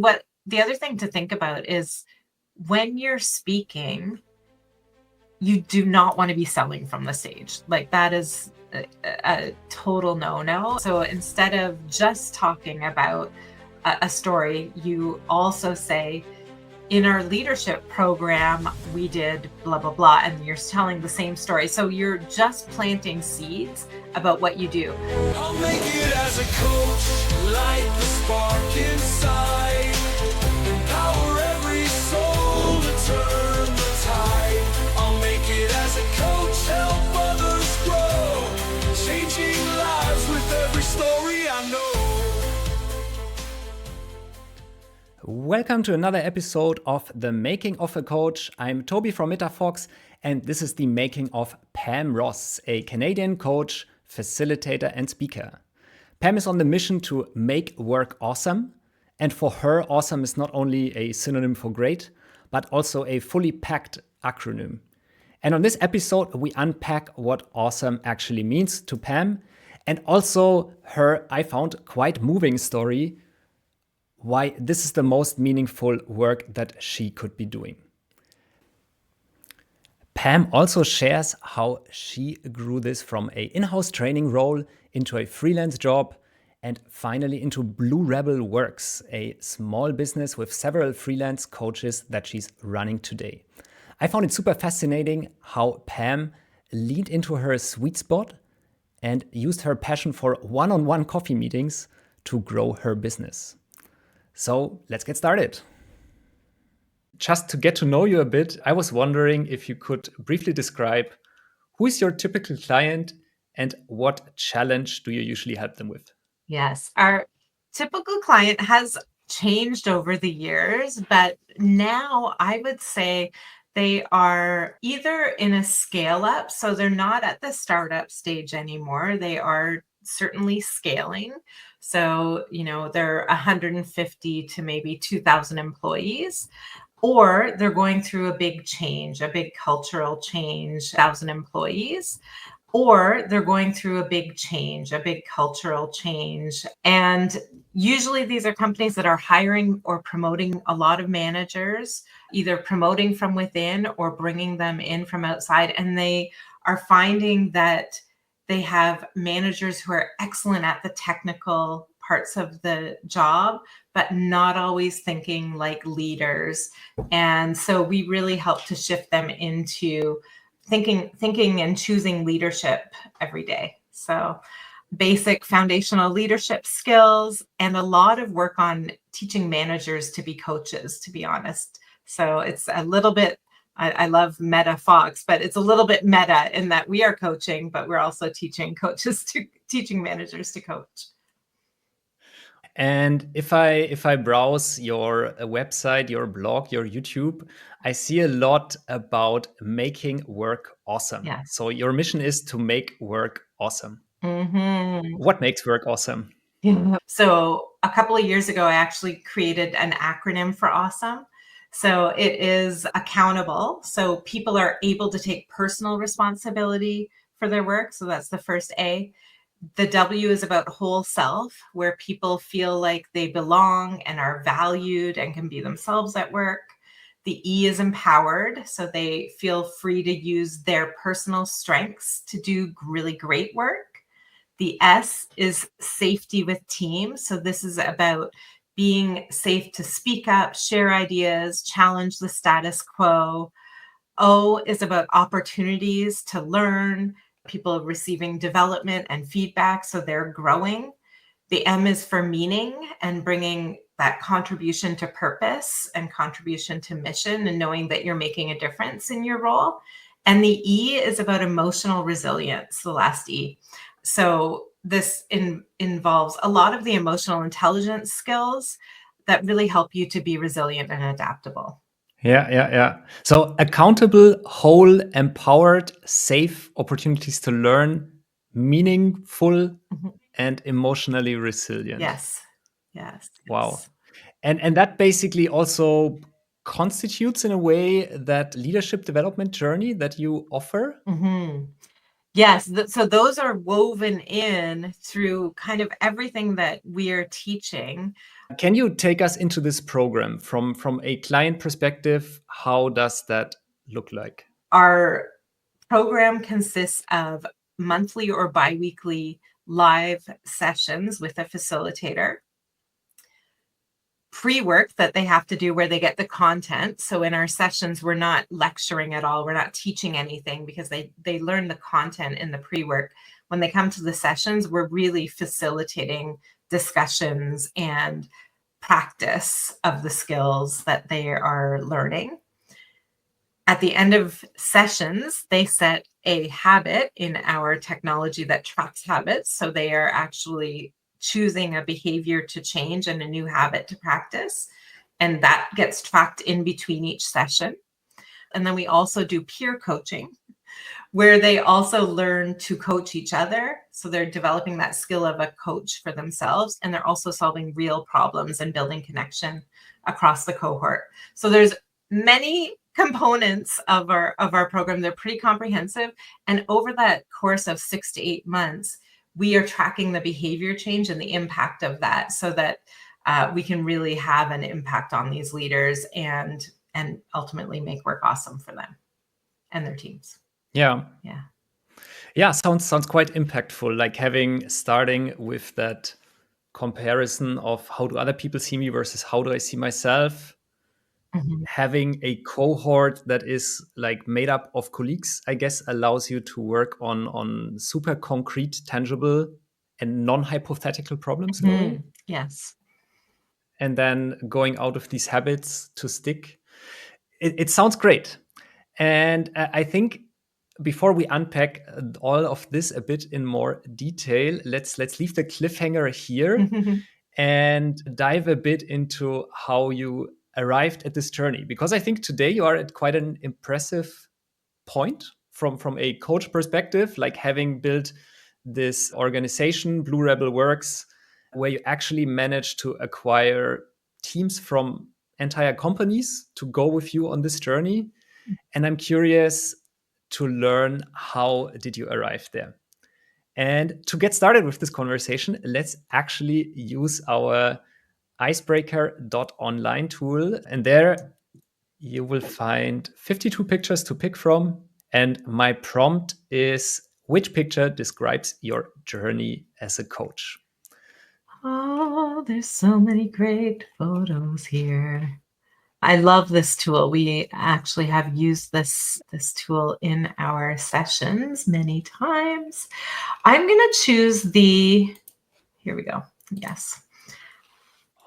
What the other thing to think about is when you're speaking, you do not want to be selling from the stage. Like that is a total no-no. So instead of just talking about a story, you also say, in our leadership program, we did blah, blah, blah, and you're telling the same story. So you're just planting seeds about what you do. I'll make it as a coach, light the spark inside, empower every soul to turn the tide. I'll make it as a coach, help others grow, changing lives with every story I know. Welcome to another episode of The Making of a Coach. I'm Tobi from metaFox, and this is the making of Pam Ross, a Canadian coach, facilitator, and speaker. Pam is on the mission to make work awesome, and for her, awesome is not only a synonym for great, but also a fully packed acronym. And on this episode, we unpack what awesome actually means to Pam, and also her, I found, quite moving story why this is the most meaningful work that she could be doing. Pam also shares how she grew this from an in-house training role into a freelance job and finally into Blue Rebel Works, a small business with several freelance coaches that she's running today. I found it super fascinating how Pam leaned into her sweet spot and used her passion for one-on-one coffee meetings to grow her business. So let's get started. Just to get to know you a bit, I was wondering if you could briefly describe who is your typical client and what challenge do you usually help them with? Yes, our typical client has changed over the years, but now I would say they are either in a scale up, so they're not at the startup stage anymore. They are certainly scaling. So, they're 150 to maybe 2,000 employees, or they're going through a big change, a big cultural change, 1,000 employees, or they're going through a big change, a big cultural change. And usually these are companies that are hiring or promoting a lot of managers, either promoting from within or bringing them in from outside. And they are finding that they have managers who are excellent at the technical parts of the job, but not always thinking like leaders. And so we really help to shift them into thinking and choosing leadership every day. So basic foundational leadership skills and a lot of work on teaching managers to be coaches, to be honest. So it's a little bit, I love metaFox, but it's a little bit meta in that we are coaching, but we're also teaching managers to coach. And if I browse your website, your blog, your YouTube, I see a lot about making work awesome. Yeah. So your mission is to make work awesome. Mm-hmm. What makes work awesome? Yeah. So a couple of years ago, I actually created an acronym for awesome. So it is accountable. So people are able to take personal responsibility for their work. So that's the first A. The W is about whole self, where people feel like they belong and are valued and can be themselves at work. The E is empowered. So they feel free to use their personal strengths to do really great work. The S is safety with team. So this is about being safe to speak up, share ideas, challenge the status quo. O is about opportunities to learn, people receiving development and feedback, so they're growing. The M is for meaning and bringing that contribution to purpose and contribution to mission and knowing that you're making a difference in your role. And the E is about emotional resilience, the last E. So this involves a lot of the emotional intelligence skills that really help you to be resilient and adaptable. Yeah. So accountable, whole, empowered, safe opportunities to learn, meaningful, and emotionally resilient. Yes. Wow. And that basically also constitutes in a way that leadership development journey that you offer? Mm-hmm. Yes, so those are woven in through kind of everything that we are teaching. Can you take us into this program from a client perspective? How does that look like? Our program consists of monthly or biweekly live sessions with a facilitator, pre-work that they have to do where they get the content. So in our sessions, we're not lecturing at all. We're not teaching anything because they learn the content in the pre-work. When they come to the sessions, we're really facilitating discussions and practice of the skills that they are learning. At the end of sessions, they set a habit in our technology that tracks habits. So they are actually choosing a behavior to change and a new habit to practice. And that gets tracked in between each session. And then we also do peer coaching, where they also learn to coach each other. So they're developing that skill of a coach for themselves. And they're also solving real problems and building connection across the cohort. So there's many components of our program. They're pretty comprehensive. And over that course of 6 to 8 months, we are tracking the behavior change and the impact of that so that we can really have an impact on these leaders and ultimately make work awesome for them and their teams. Yeah. Yeah. Yeah, sounds quite impactful, like starting with that comparison of how do other people see me versus how do I see myself. Mhm. Having a cohort that is like made up of colleagues, I guess, allows you to work on super concrete, tangible, and non-hypothetical problems in a way. Yes. And then going out of these habits to stick. It sounds great. And I think before we unpack all of this a bit in more detail, let's leave the cliffhanger here and dive a bit into how you arrived at this journey. Because I think today you are at quite an impressive point from a coach perspective, like having built this organization, Blue Rebel Works, where you actually managed to acquire teams from entire companies to go with you on this journey. And I'm curious to learn, how did you arrive there? And to get started with this conversation, let's actually use our icebreaker.online tool. And there you will find 52 pictures to pick from. And my prompt is, which picture describes your journey as a coach? Oh, there's so many great photos here. I love this tool. We actually have used this tool in our sessions many times. I'm going to choose here we go. Yes.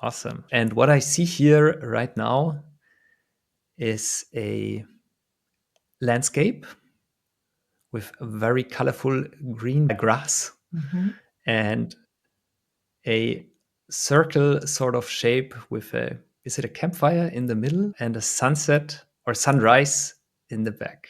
Awesome. And what I see here right now is a landscape with very colorful green grass and a circle sort of shape with is it a campfire in the middle and a sunset or sunrise in the back?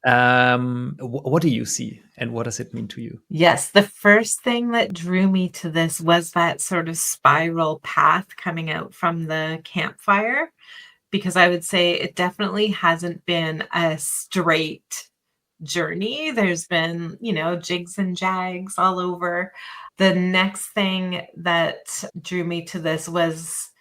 What do you see and what does it mean to you? Yes, the first thing that drew me to this was that sort of spiral path coming out from the campfire, because I would say it definitely hasn't been a straight journey. There's been, jigs and jags all over. The next thing that drew me to this was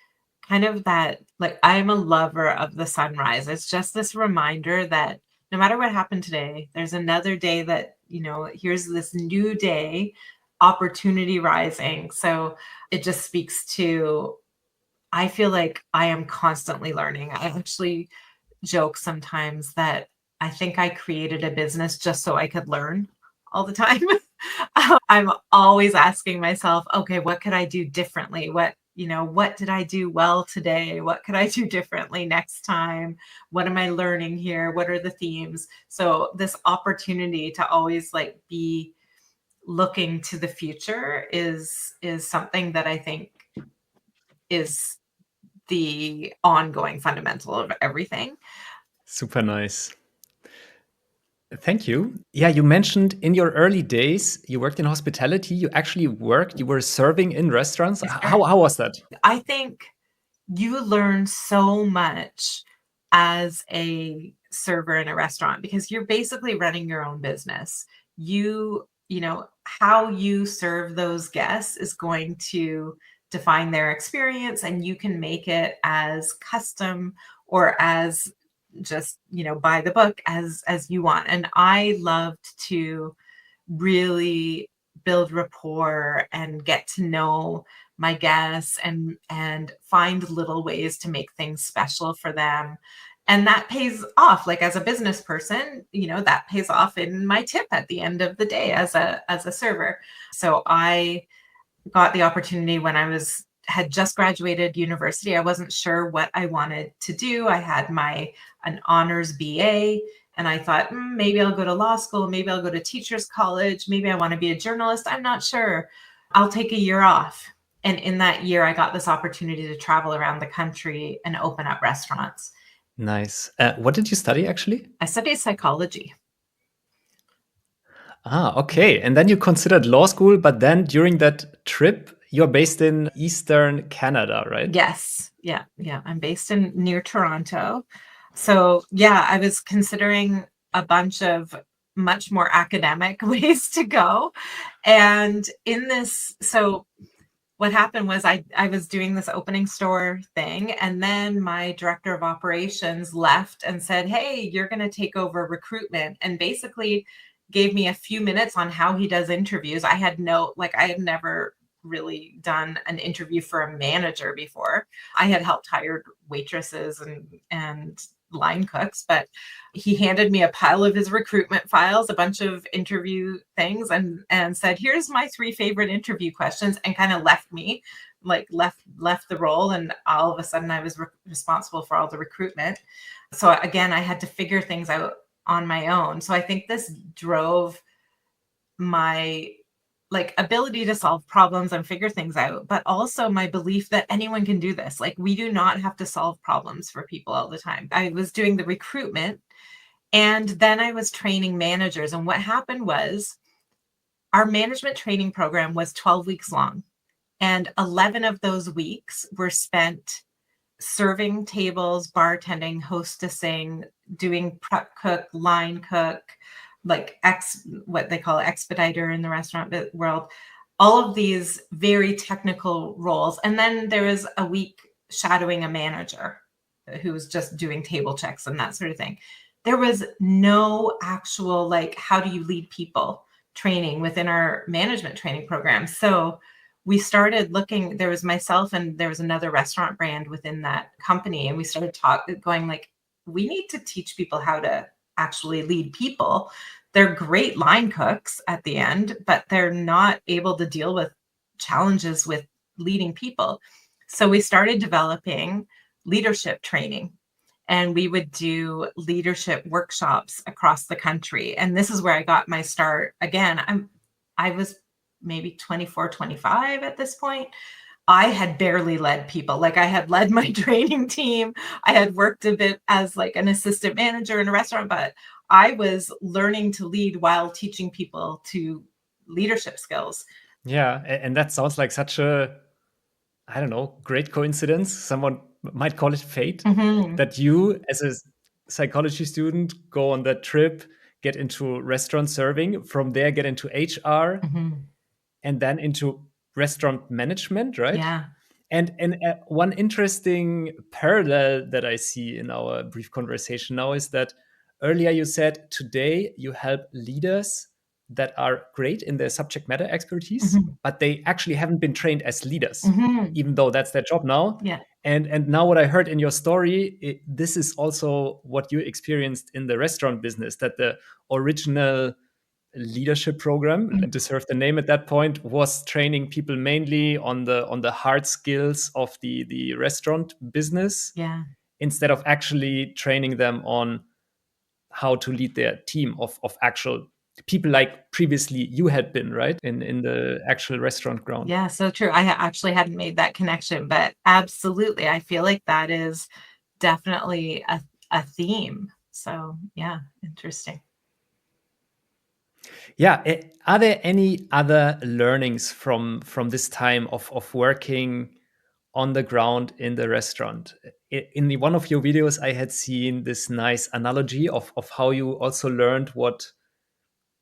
kind of that, like, I'm a lover of the sunrise. It's just this reminder that no matter what happened today, there's another day that, here's this new day, opportunity rising. So it just speaks to, I feel like I am constantly learning. I actually joke sometimes that I think I created a business just so I could learn all the time. I'm always asking myself, okay, what could I do differently? What did I do well today? What could I do differently next time? What am I learning here? What are the themes? So this opportunity to always be looking to the future is something that I think is the ongoing fundamental of everything. Super nice. Thank you. Yeah, you mentioned in your early days, you worked in hospitality. You were serving in restaurants. How was that? I think you learn so much as a server in a restaurant, because you're basically running your own business. You know, how you serve those guests is going to define their experience, and you can make it as custom or as just, you know, by the book as you want. And I loved to really build rapport and get to know my guests and find little ways to make things special for them. And that pays off, like as a business person, you know, that pays off in my tip at the end of the day as a server. So I got the opportunity when I had just graduated university. I wasn't sure what I wanted to do. I had an honors BA, and I thought, maybe I'll go to law school, maybe I'll go to teachers college, maybe I want to be a journalist. I'm not sure. I'll take a year off. And in that year, I got this opportunity to travel around the country and open up restaurants. Nice. What did you study actually? I studied psychology. Okay. And then you considered law school, but then during that trip, you're based in Eastern Canada, right? Yes. Yeah. Yeah. I'm based near Toronto. So yeah, I was considering a bunch of much more academic ways to go. And so what happened was I was doing this opening store thing, and then my director of operations left and said, "Hey, you're going to take over recruitment," and basically gave me a few minutes on how he does interviews. I had never really done an interview for a manager before. I had helped hire waitresses and line cooks, but he handed me a pile of his recruitment files, a bunch of interview things, and said, "Here's my 3 favorite interview questions," and kind of left me, left the role. And all of a sudden I was responsible for all the recruitment. So again, I had to figure things out on my own. So I think this drove my ability to solve problems and figure things out, but also my belief that anyone can do this. Like, we do not have to solve problems for people all the time. I was doing the recruitment, and then I was training managers. And what happened was our management training program was 12 weeks long, and 11 of those weeks were spent serving tables, bartending, hostessing, doing prep cook, line cook, what they call expediter in the restaurant world, all of these very technical roles. And then there was a week shadowing a manager who was just doing table checks and that sort of thing. There was no actual, how do you lead people training within our management training program. So we started looking. There was myself and there was another restaurant brand within that company. And we started going we need to teach people how to actually lead people. They're great line cooks at the end, but they're not able to deal with challenges with leading people. So we started developing leadership training, and we would do leadership workshops across the country. And this is where I got my start. Again, I was maybe 24, 25 at this point. I had barely led people. I had led my training team. I had worked a bit as an assistant manager in a restaurant, but I was learning to lead while teaching people to leadership skills. Yeah. And that sounds like such a, I don't know, great coincidence. Someone might call it fate, that you, as a psychology student, go on that trip, get into restaurant serving, from there get into HR, and then into restaurant management, right? Yeah. And one interesting parallel that I see in our brief conversation now is that earlier you said today you help leaders that are great in their subject matter expertise, but they actually haven't been trained as leaders, even though that's their job now. Yeah. And now what I heard in your story, this is also what you experienced in the restaurant business, that the original leadership program, to serve the name at that point, was training people mainly on the hard skills of the restaurant business, instead of actually training them on how to lead their team of actual people, like previously you had been, right, in the actual restaurant ground. Yeah, so true. I actually hadn't made that connection, but absolutely, I feel like that is definitely a theme. So yeah, interesting. Yeah. Are there any other learnings from this time of working on the ground in the restaurant. In one of your videos, I had seen this nice analogy of how you also learned what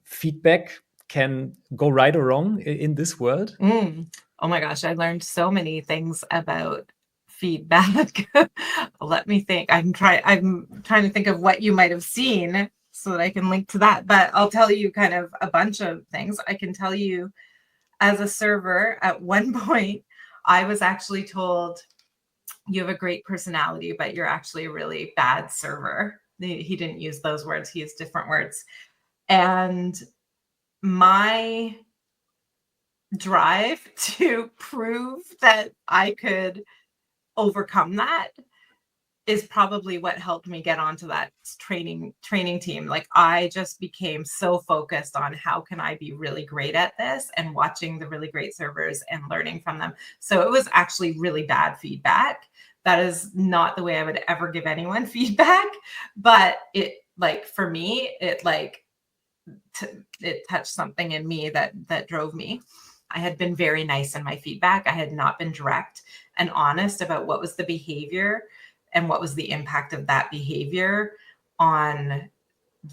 feedback can go right or wrong in this world. Oh my gosh, I learned so many things about feedback. Let me think. I'm trying to think of what you might have seen so that I can link to that. But I'll tell you kind of a bunch of things. I can tell you as a server, at one point, I was actually told, you have a great personality, but you're actually a really bad server. He didn't use those words, he used different words. And my drive to prove that I could overcome that is probably what helped me get onto that training team. Like, I just became so focused on how can I be really great at this, and watching the really great servers and learning from them. So it was actually really bad feedback. That is not the way I would ever give anyone feedback, but it, like, for me, it like it touched something in me that drove me. I had been very nice in my feedback. I had not been direct and honest about what was the behavior and what was the impact of that behavior on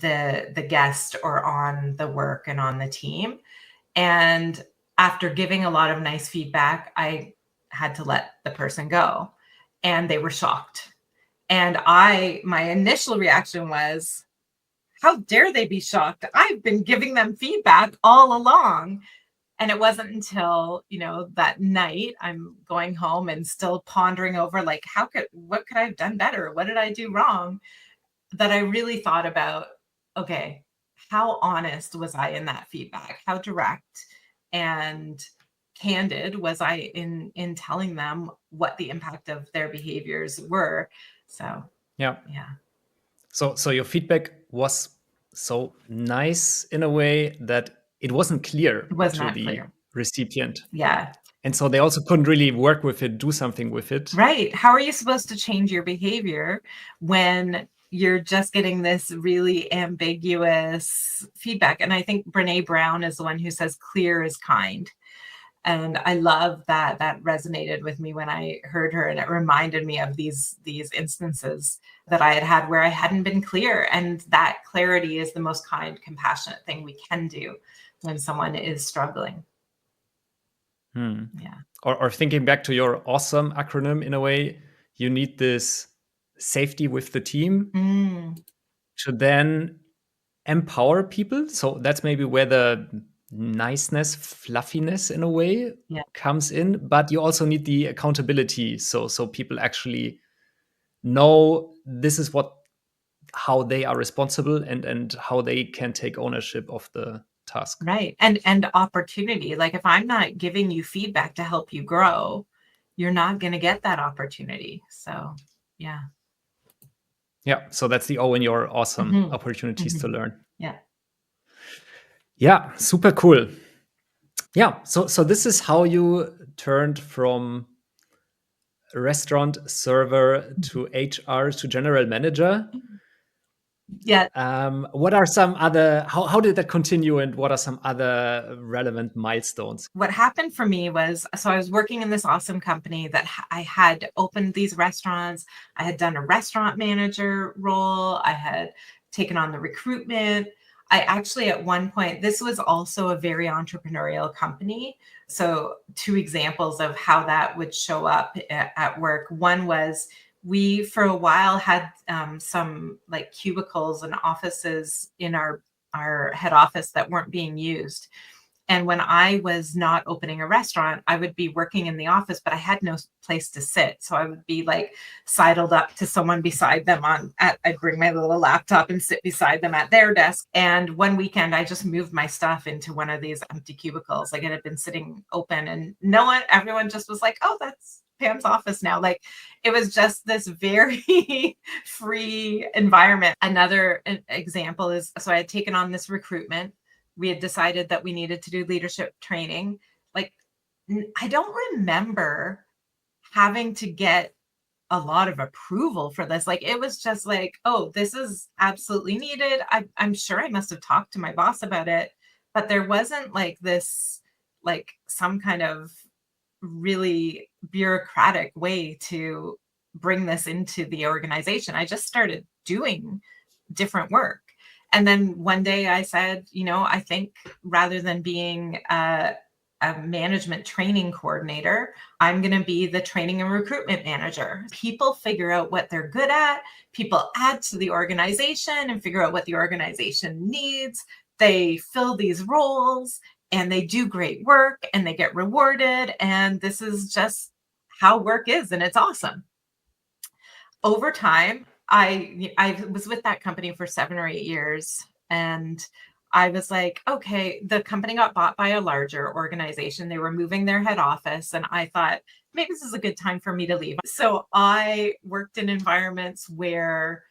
the guest or on the work and on the team. And after giving a lot of nice feedback, I had to let the person go, and they were shocked. And my initial reaction was, how dare they be shocked? I've been giving them feedback all along. And it wasn't until, that night I'm going home and still pondering over, like, what could I have done better? What did I do wrong? That I really thought about, okay, how honest was I in that feedback? How direct and candid was I in telling them what the impact of their behaviors were? So, Yeah. yeah. So your feedback was so nice in a way that it wasn't clear It was to not the clear. recipient. Yeah. And so they also couldn't really work with it, do something with it. Right. How are you supposed to change your behavior when you're just getting this really ambiguous feedback? And I think Brene Brown is the one who says clear is kind. And I love that. That resonated with me when I heard her, and it reminded me of these instances that I had where I hadn't been clear. And that clarity is the most kind, compassionate thing we can do when someone is struggling. Yeah. Or thinking back to your A.W.E.S.O.M.E acronym, in a way, you need this safety with the team to then empower people. So that's maybe where the niceness, fluffiness in a way Yeah. comes in. But you also need the accountability. So people actually know this is how they are responsible and how they can take ownership of the task. Right. And opportunity. Like, if I'm not giving you feedback to help you grow, you're not going to get that opportunity. So, yeah. Yeah. So that's the O in your A.W.E.S.O.M.E Mhm. opportunities to learn. Yeah. Yeah. Super cool. Yeah. So this is how you turned from restaurant server to HR to general manager. Yeah. What are some other, how did that continue, and what are some other relevant milestones? What happened for me was, so I was working in this awesome company that I had opened these restaurants. I had done a restaurant manager role. I had taken on the recruitment. I actually, at one point, this was also a very entrepreneurial company. So, two examples of how that would show up at work. One was, we for a while had some like cubicles and offices in our head office that weren't being used. And when I was not opening a restaurant, I would be working in the office, but I had no place to sit. So I would be like sidled up to someone beside them I'd bring my little laptop and sit beside them at their desk. And one weekend I just moved my stuff into one of these empty cubicles. Like, it had been sitting open, and everyone just was like, oh, that's Pam's office now. Like, it was just this very free environment. Another example is, so I had taken on this recruitment. We had decided that we needed to do leadership training. Like, I don't remember having to get a lot of approval for this. Like, it was just like, oh, this is absolutely needed. I'm sure I must have talked to my boss about it, but there wasn't like this, like some kind of really bureaucratic way to bring this into the organization. I just started doing different work. And then one day I said, I think rather than being a management training coordinator, I'm going to be the training and recruitment manager. People figure out what they're good at, people add to the organization and figure out what the organization needs. They fill these roles and they do great work and they get rewarded. And this is just how work is, and it's awesome. Over time, I was with that company for 7 or 8 years, and I was like, okay, the company got bought by a larger organization. They were moving their head office, and I thought maybe this is a good time for me to leave. So I worked in environments where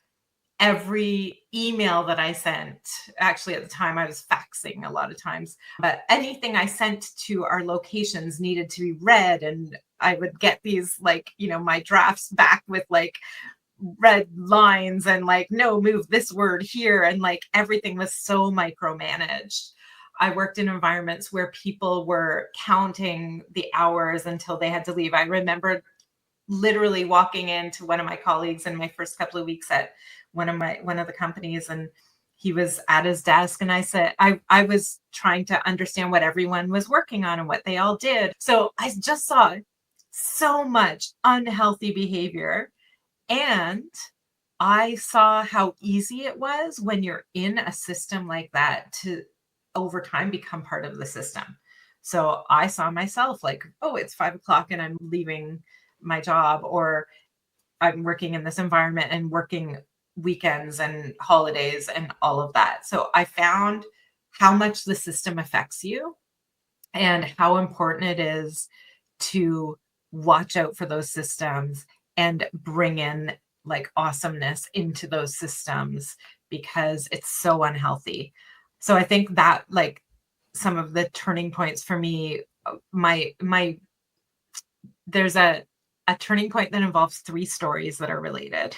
every email that I sent, actually at the time I was faxing a lot of times, but anything I sent to our locations needed to be read. And I would get these my drafts back with red lines and no, move this word here. And everything was so micromanaged. I worked in environments where people were counting the hours until they had to leave. I remember literally walking into one of my colleagues in my first couple of weeks at one of the companies, and he was at his desk, and I said I was trying to understand what everyone was working on and what they all did. So I just saw so much unhealthy behavior, and I saw how easy it was when you're in a system like that to over time become part of the system. So I saw myself like, oh, it's 5 o'clock and I'm leaving my job, or I'm working in this environment and working weekends and holidays and all of that. So I found how much the system affects you and how important it is to watch out for those systems and bring in awesomeness into those systems, because it's so unhealthy. So I think that some of the turning points for me, my there's a turning point that involves 3 stories that are related.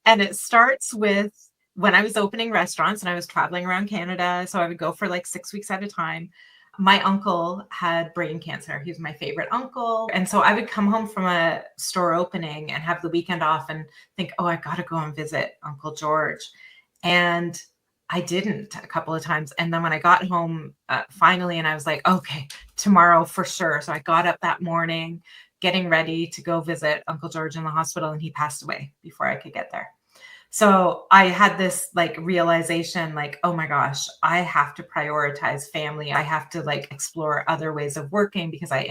And it starts with when I was opening restaurants and I was traveling around Canada. So I would go for 6 weeks at a time. My uncle had brain cancer. He was my favorite uncle. And so I would come home from a store opening and have the weekend off and think, oh, I got to go and visit Uncle George. And I didn't a couple of times. And then when I got home finally, and I was like, okay, tomorrow for sure. So I got up that morning, getting ready to go visit Uncle George in the hospital, and he passed away before I could get there. So I had this realization, oh my gosh, I have to prioritize family. I have to explore other ways of working, because I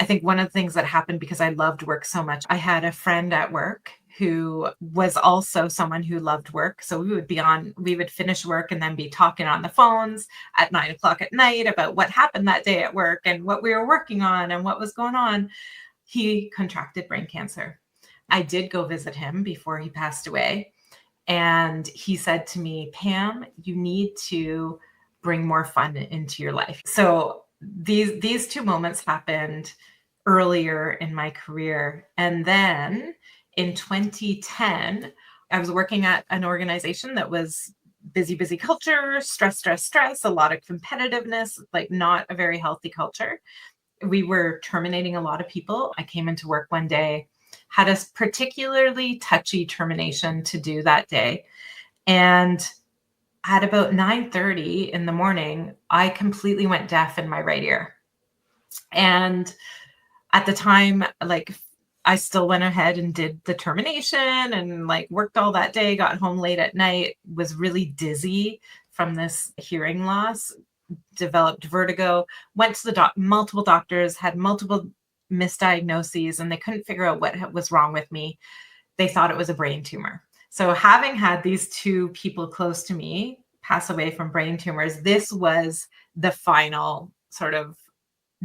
think one of the things that happened, because I loved work so much, I had a friend at work who was also someone who loved work. So we would finish work and then be talking on the phones at 9 o'clock at night about what happened that day at work and what we were working on and what was going on. He contracted brain cancer. I did go visit him before he passed away. And he said to me, Pam, you need to bring more fun into your life. So these 2 moments happened earlier in my career. And then in 2010, I was working at an organization that was busy culture, stress, a lot of competitiveness, not a very healthy culture. We were terminating a lot of people. I came into work one day, had a particularly touchy termination to do that day. And at about 9:30 in the morning, I completely went deaf in my right ear. And at the time, I still went ahead and did the termination and worked all that day, got home late at night, was really dizzy from this hearing loss, developed vertigo, went to the multiple doctors, had multiple misdiagnoses, and they couldn't figure out what was wrong with me. They thought it was a brain tumor. So having had these 2 people close to me pass away from brain tumors, this was the final sort of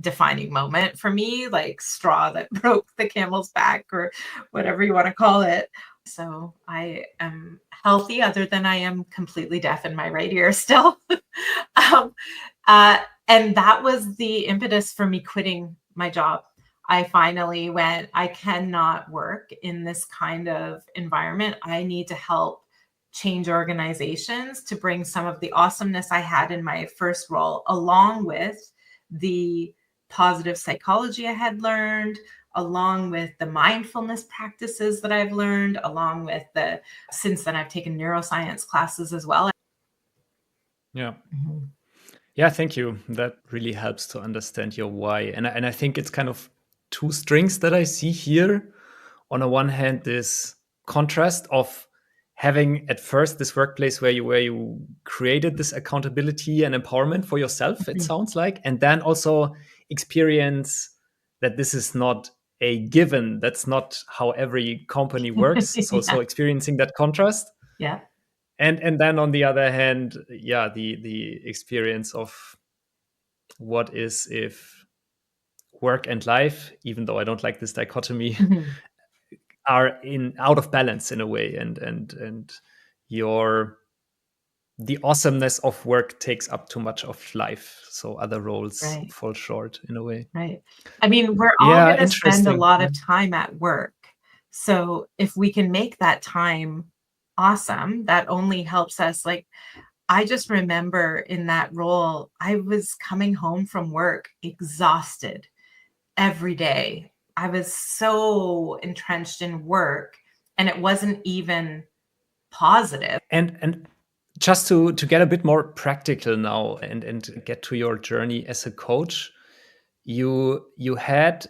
defining moment for me, straw that broke the camel's back, or whatever you want to call it. So I am healthy, other than I am completely deaf in my right ear still. And that was the impetus for me quitting my job. I finally went, I cannot work in this kind of environment. I need to help change organizations to bring some of the awesomeness I had in my first role, along with the positive psychology I had learned, along with the mindfulness practices that I've learned, along with since then I've taken neuroscience classes as well. Yeah. Mhm. Yeah, thank you. That really helps to understand your why. And I think it's kind of two strings that I see here. On the one hand, this contrast of having at first this workplace where you created this accountability and empowerment for yourself, it Mhm. sounds like, and then also experience that this is not a given. That's not how every company works. So Yeah. experiencing that contrast. Yeah. And then on the other hand, yeah, the experience of what is if work and life, even though I don't like this dichotomy, Mhm. are in out of balance in a way, and your the awesomeness of work takes up too much of life, so other roles Right. fall short in a way. Right. I mean, we're all Yeah, gonna spend a interesting. lot of time at work. So if we can make that time awesome, that only helps us. Like, I just remember in that role, I was coming home from work exhausted every day. I was so entrenched in work, and it wasn't even positive. And just to get a bit more practical now and get to your journey as a coach, you had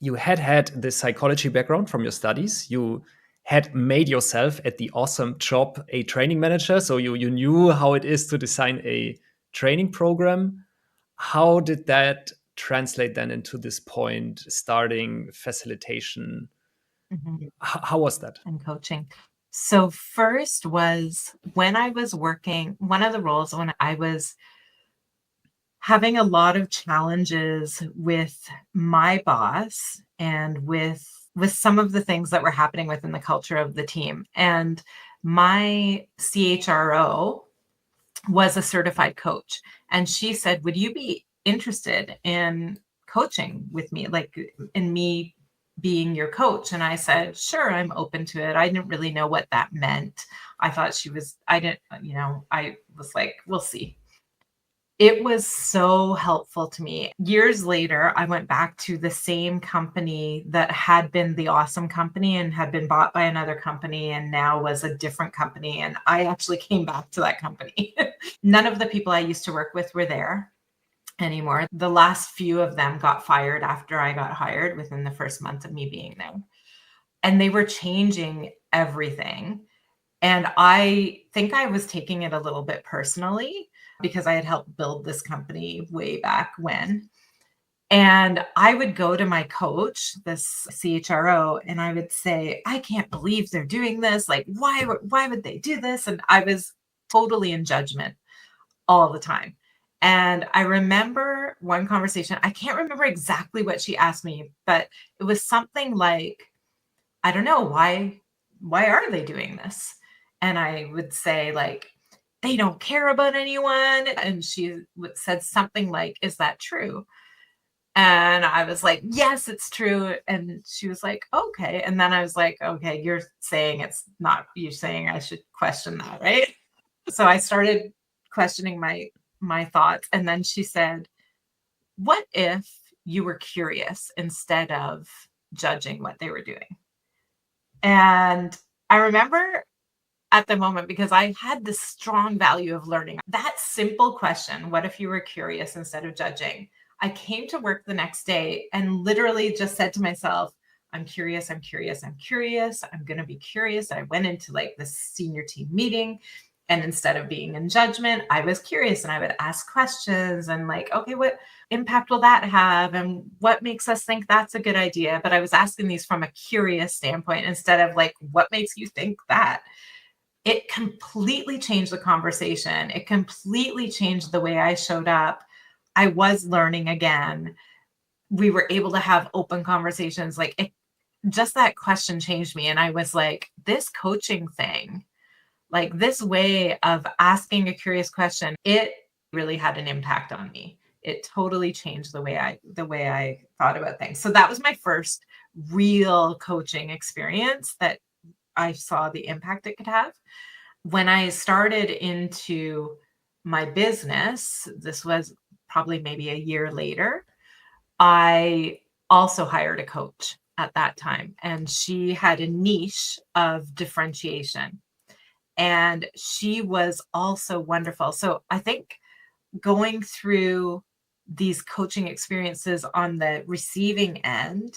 the psychology background from your studies. You had made yourself at the awesome job a training manager, so you knew how it is to design a training program. How did that translate then into this point, starting facilitation? Mhm. How was that? And coaching. So first was when I was working, one of the roles when I was having a lot of challenges with my boss and with some of the things that were happening within the culture of the team. And my CHRO was a certified coach, and she said, "Would you be interested in coaching with me, like in me being your coach?" And I said, "Sure, I'm open to it." I didn't really know what that meant. I thought I didn't, I was like, "We'll see." It was so helpful to me. Years later, I went back to the same company that had been the awesome company and had been bought by another company and now was a different company. And I actually came back to that company. None of the people I used to work with were there anymore. The last few of them got fired after I got hired within the first month of me being there. And they were changing everything. And I think I was taking it a little bit personally because I had helped build this company way back when. And I would go to my coach, this CHRO, and I would say, "I can't believe they're doing this. Like, why would they do this?" And I was totally in judgment all the time. And I remember one conversation, I can't remember exactly what she asked me, but it was something like, "I don't know, why are they doing this?" And I would say, like, "They don't care about anyone." And she said something like, "Is that true?" And I was like, "Yes, it's true." And she was like, "Okay." And then I was like, "Okay, you're saying it's not, you're saying I should question that, right?" So I started questioning my thoughts. And then she said, "What if you were curious instead of judging what they were doing?" And I remember at the moment, because I had this strong value of learning. That simple question, what if you were curious instead of judging? I came to work the next day and literally just said to myself, "I'm curious, I'm curious, I'm curious. I'm going to be curious." I went into like this senior team meeting, and instead of being in judgment, I was curious and I would ask questions and like, "Okay, what impact will that have? And what makes us think that's a good idea?" But I was asking these from a curious standpoint instead of like, "What makes you think that?" It completely changed the conversation. It completely changed the way I showed up. I was learning again. We were able to have open conversations. Like, just that question changed me. And I was like, this coaching thing, like this way of asking a curious question, it really had an impact on me. It totally changed the way I thought about things. So that was my first real coaching experience that I saw the impact it could have. When I started into my business, this was probably maybe a year later, I also hired a coach at that time, and she had a niche of differentiation. And she was also wonderful. So I think going through these coaching experiences on the receiving end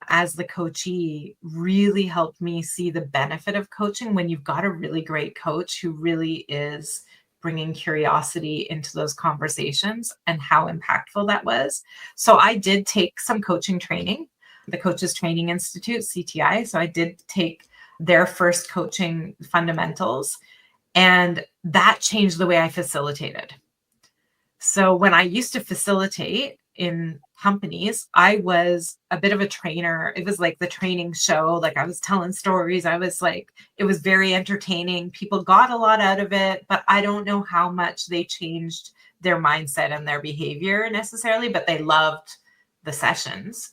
as the coachee really helped me see the benefit of coaching when you've got a really great coach who really is bringing curiosity into those conversations and how impactful that was. So I did take some coaching training, the Coaches Training Institute, CTI. So I did take their first coaching fundamentals, and that changed the way I facilitated. So when I used to facilitate in companies, I was a bit of a trainer. It was like the training show. Like I was telling stories. I was like, it was very entertaining. People got a lot out of it, but I don't know how much they changed their mindset and their behavior necessarily, but they loved the sessions.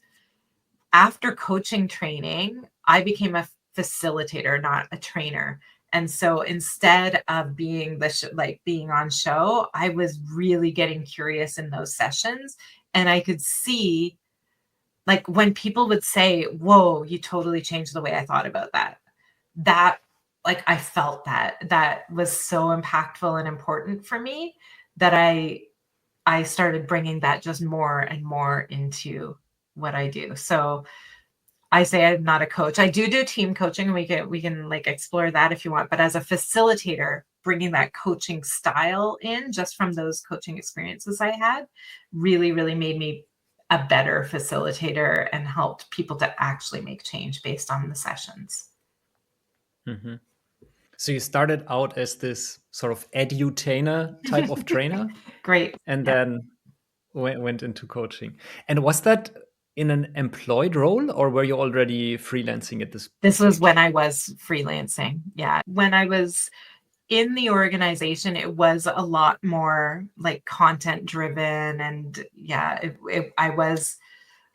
After coaching training, I became a facilitator, not a trainer. And so instead of being being on show, I was really getting curious in those sessions. And I could see, like, when people would say, "Whoa, you totally changed the way I thought about that." That, like, I felt that was so impactful and important for me that I started bringing that just more and more into what I do. So I say I'm not a coach. I do team coaching, and we can like explore that if you want. But as a facilitator, bringing that coaching style in just from those coaching experiences I had really, really made me a better facilitator and helped people to actually make change based on the sessions. Mm-hmm. So you started out as this sort of edutainer type of trainer, Great. and Yeah. then went into coaching. And was that in an employed role, or were you already freelancing at this This was stage? when I was freelancing. Yeah. When I was in the organization, it was a lot more like content driven. And yeah, I was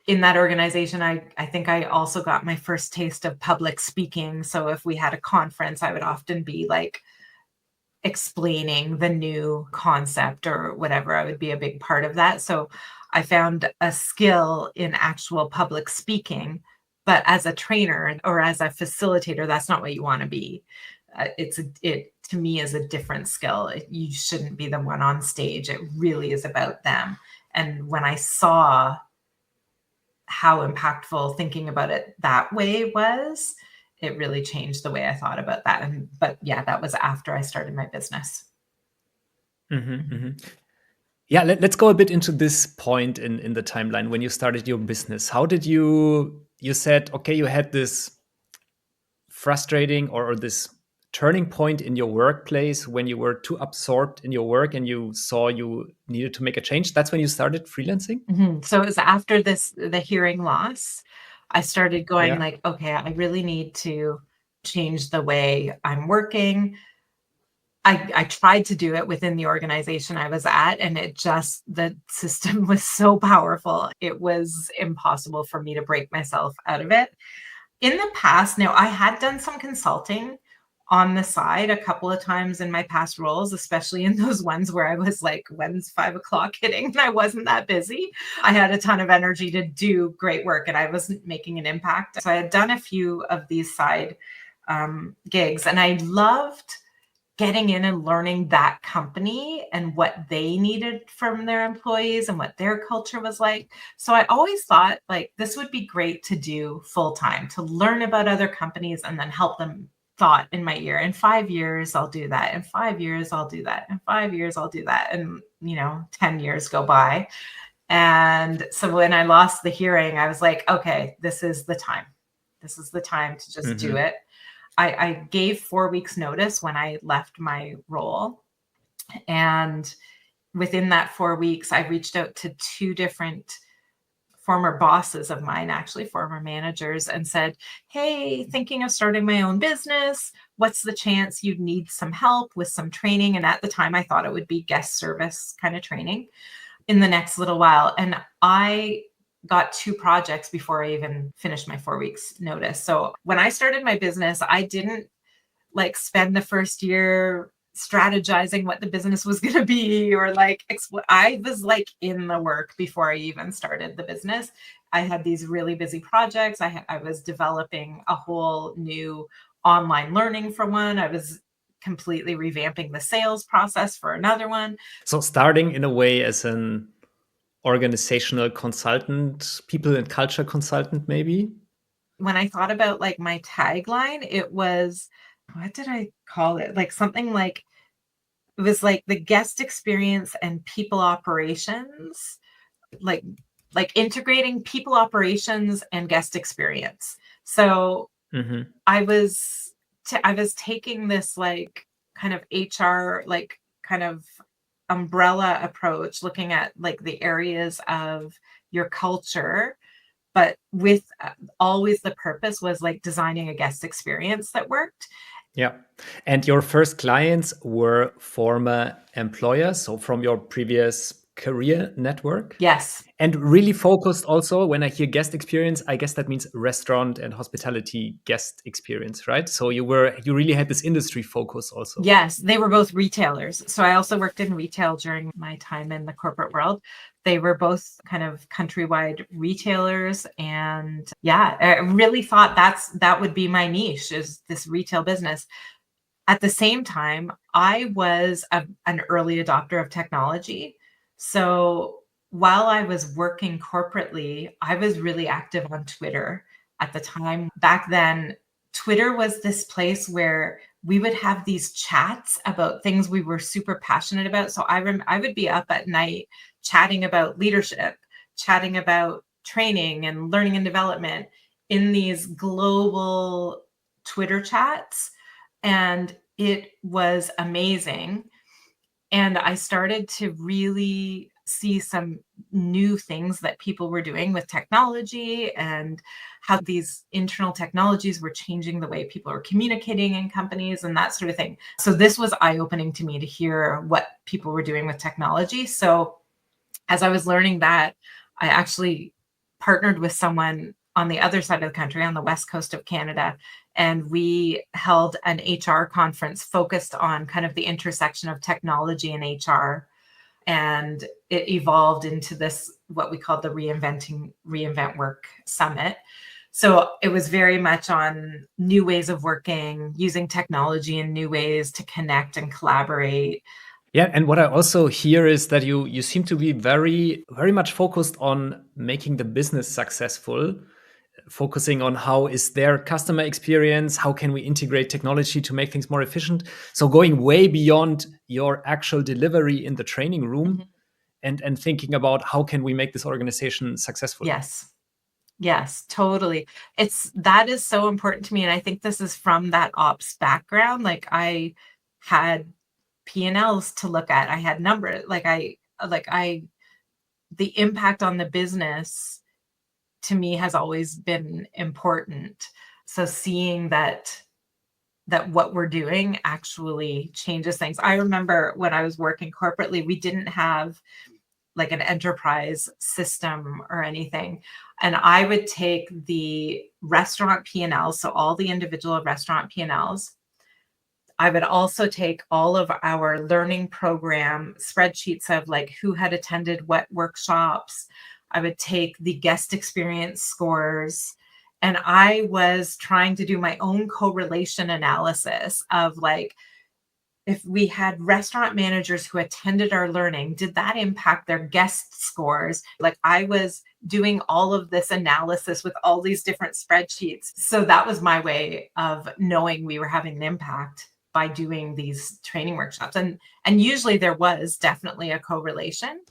in that organization. I think I also got my first taste of public speaking. So if we had a conference, I would often be like explaining the new concept or whatever. I would be a big part of that. So I found a skill in actual public speaking. But as a trainer or as a facilitator, that's not what you want to be. It to me is a different skill. You shouldn't be the one on stage. It really is about them. And when I saw how impactful thinking about it that way was, it really changed the way I thought about that. But yeah, that was after I started my business. Mm-hmm, mm-hmm. Yeah, let's go a bit into this point in the timeline when you started your business. How did you said, okay, you had this frustrating or this turning point in your workplace when you were too absorbed in your work and you saw you needed to make a change. That's when you started freelancing? So it was after the hearing loss, I started going Yeah. like, okay, I really need to change the way I'm working. I tried to do it within the organization I was at, and the system was so powerful. It was impossible for me to break myself out of it. In the past, now I had done some consulting on the side a couple of times in my past roles, especially in those ones where I was like, when's 5 o'clock hitting? And I wasn't that busy. I had a ton of energy to do great work and I wasn't making an impact. So I had done a few of these side gigs, and I loved getting in and learning that company and what they needed from their employees and what their culture was like. So I always thought like this would be great to do full time, to learn about other companies and then help them. Thought in my ear, in 5 years I'll do that, in 5 years I'll do that, in 5 years I'll do that, and 10 years go by. And so when I lost the hearing, I was like, okay, this is the time to just do it. I gave 4 weeks notice when I left my role. And within that 4 weeks, I reached out to 2 different former bosses of mine, actually former managers, and said, hey, thinking of starting my own business. What's the chance you'd need some help with some training? And at the time, I thought it would be guest service kind of training in the next little while. And I got 2 projects before I even finished my 4 weeks notice. So when I started my business, I didn't like spend the first year strategizing what the business was going to be, or like I was like in the work before I even started the business. I had these really busy projects. I was developing a whole new online learning for one. I was completely revamping the sales process for another one. So starting in a way as an organizational consultant, people and culture consultant, maybe? When I thought about like my tagline, it was, what did I call it? Like something like, it was like the guest experience and people operations, like integrating people operations and guest experience. So Mhm. I was I was taking this like kind of HR, like kind of umbrella approach, looking at like the areas of your culture, but with always the purpose was like designing a guest experience that worked. Yeah. And your first clients were former employers, so from your previous career network? Yes. And really focused also, when I hear guest experience, I guess that means restaurant and hospitality guest experience, right? So you really had this industry focus also. Yes, they were both retailers. So I also worked in retail during my time in the corporate world. They were both kind of countrywide retailers. And yeah, I really thought that would be my niche, is this retail business. At the same time, I was an early adopter of technology. So while I was working corporately, I was really active on Twitter at the time. Back then, Twitter was this place where we would have these chats about things we were super passionate about. So I would be up at night chatting about leadership, chatting about training and learning and development in these global Twitter chats, and it was amazing. And I started to really see some new things that people were doing with technology, and how these internal technologies were changing the way people are communicating in companies and that sort of thing. So this was eye-opening to me to hear what people were doing with technology. So as I was learning that, I actually partnered with someone on the other side of the country, on the west coast of Canada, and we held an HR conference focused on kind of the intersection of technology and HR. And it evolved into this, what we called the Reinvent Work Summit. So it was very much on new ways of working, using technology in new ways to connect and collaborate. Yeah, and what I also hear is that you seem to be very very much focused on making the business successful, focusing on how is their customer experience, how can we integrate technology to make things more efficient. So going way beyond your actual delivery in the training room, Mhm. and thinking about how can we make this organization successful. Yes. Yes, totally. That is so important to me, and I think this is from that ops background. Like, I had P&Ls to look at. I had numbers. I the impact on the business to me has always been important. So seeing that what we're doing actually changes things. I remember when I was working corporately, we didn't have like an enterprise system or anything. And I would take the restaurant P&Ls, so all the individual restaurant P&Ls. I would also take all of our learning program spreadsheets of like who had attended what workshops. I would take the guest experience scores. And I was trying to do my own correlation analysis of like, if we had restaurant managers who attended our learning, did that impact their guest scores? Like, I was doing all of this analysis with all these different spreadsheets. So that was my way of knowing we were having an impact by doing these training workshops. And usually there was definitely a correlation.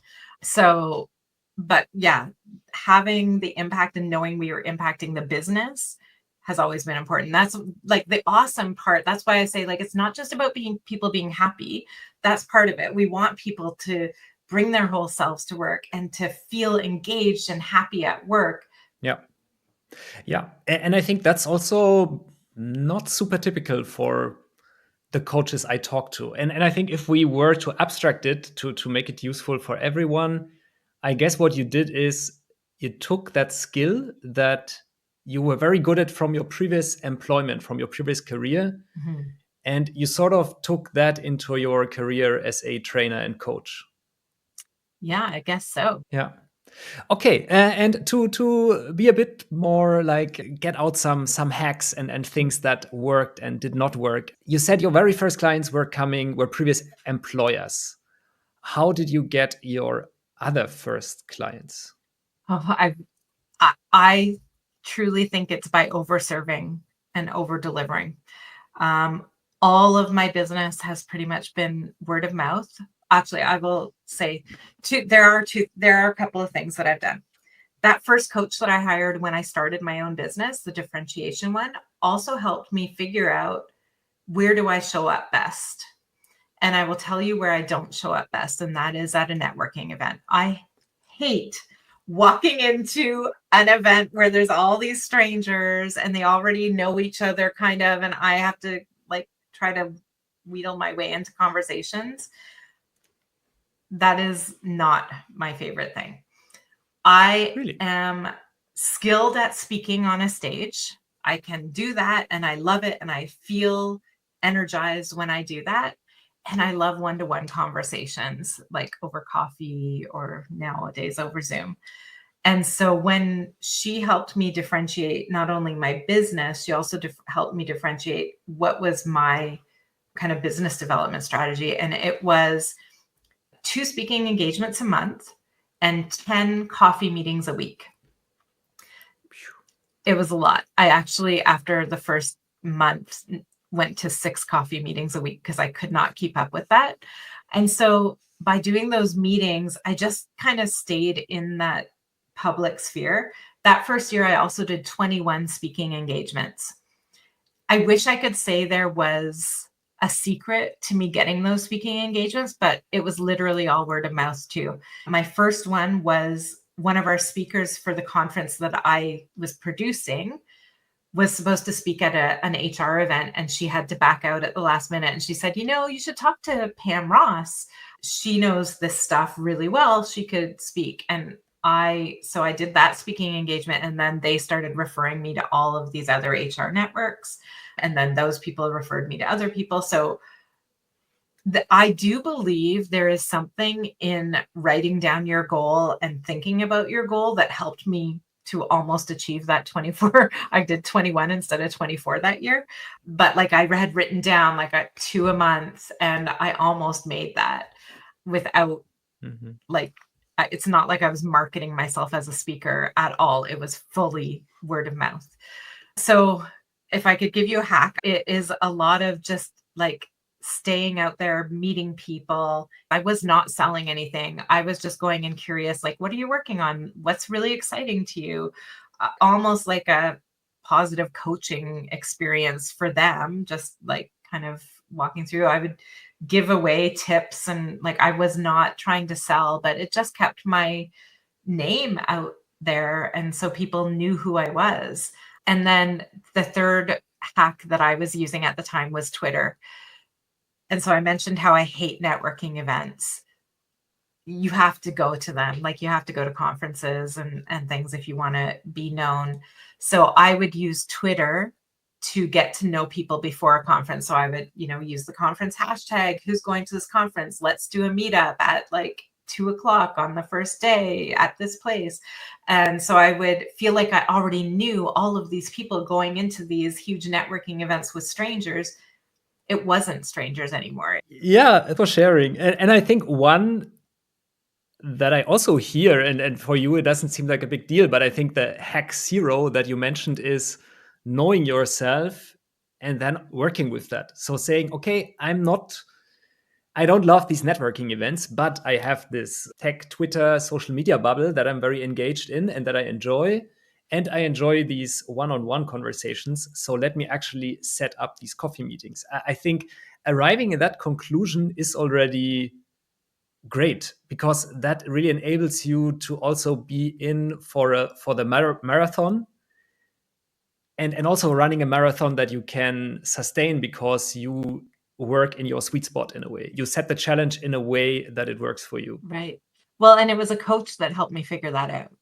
So, but yeah, having the impact and knowing we were impacting the business has always been important. That's like the awesome part. That's why I say, like, it's not just about people being happy. That's part of it. We want people to bring their whole selves to work and to feel engaged and happy at work. Yeah. Yeah. And I think that's also not super typical for the coaches I talk to. And I think if we were to abstract it to make it useful for everyone, I guess what you did is you took that skill that you were very good at from your previous employment, from your previous career, Mhm. And you sort of took that into your career as a trainer and coach. Yeah, I guess so. Yeah. Okay, and to be a bit more like get out some hacks and things that worked and did not work. You said your very first clients were previous employers. How did you get your other first clients? Oh, I truly think it's by overserving and over delivering. Um, all of my business has pretty much been word of mouth. Actually, I will say there are a couple of things that I've done. That first coach that I hired when I started my own business, the differentiation one, also helped me figure out where do I show up best. And I will tell you where I don't show up best, and that is at a networking event. I hate walking into an event where there's all these strangers and they already know each other kind of, and I have to like try to wheedle my way into conversations. That is not my favorite thing. I Really? am skilled at speaking on a stage. I can do that and I love it and I feel energized when I do that. And I love one-to-one conversations like over coffee or nowadays over Zoom. And so when she helped me differentiate not only my business, she also helped me differentiate what was my kind of business development strategy. And it was 2 speaking engagements a month and 10 coffee meetings a week. It was a lot. I actually, after the first month, went to 6 coffee meetings a week because I could not keep up with that. And so by doing those meetings, I just kind of stayed in that public sphere. That first year, I also did 21 speaking engagements. I wish I could say there was a secret to me getting those speaking engagements, but it was literally all word of mouth too. My first one was one of our speakers for the conference that I was producing was supposed to speak at an HR event, and she had to back out at the last minute. And she said, you should talk to Pam Ross. She knows this stuff really well. She could speak. And so I did that speaking engagement, and then they started referring me to all of these other HR networks. And then those people referred me to other people. So I do believe there is something in writing down your goal and thinking about your goal that helped me to almost achieve that 24. I did 21 instead of 24 that year. But like I had written down like 2 a month, and I almost made that without like, it's not like I was marketing myself as a speaker at all. It was fully word of mouth. So if I could give you a hack, it is a lot of just like staying out there, meeting people. I was not selling anything. I was just going in curious, like, what are you working on? What's really exciting to you? Almost like a positive coaching experience for them, just like kind of walking through. I would give away tips, and like I was not trying to sell, but it just kept my name out there. And so people knew who I was. And then the third hack that I was using at the time was Twitter. And so I mentioned how I hate networking events. You have to go to them. Like you have to go to conferences and things if you want to be known. So I would use Twitter to get to know people before a conference. So I would, use the conference hashtag, who's going to this conference? Let's do a meetup at like 2:00 on the first day at this place. And so I would feel like I already knew all of these people going into these huge networking events with strangers. It wasn't strangers anymore. Yeah, it was sharing. And I think one that I also hear, and for you, it doesn't seem like a big deal, but I think the hack zero that you mentioned is knowing yourself and then working with that. So saying, okay, I don't love these networking events, but I have this tech, Twitter, social media bubble that I'm very engaged in and that I enjoy. And I enjoy these one-on-one conversations. So let me actually set up these coffee meetings. I think arriving at that conclusion is already great, because that really enables you to also be in for the marathon, and also running a marathon that you can sustain because you work in your sweet spot. In a way, you set the challenge in a way that it works for you. Right. Well, and it was a coach that helped me figure that out.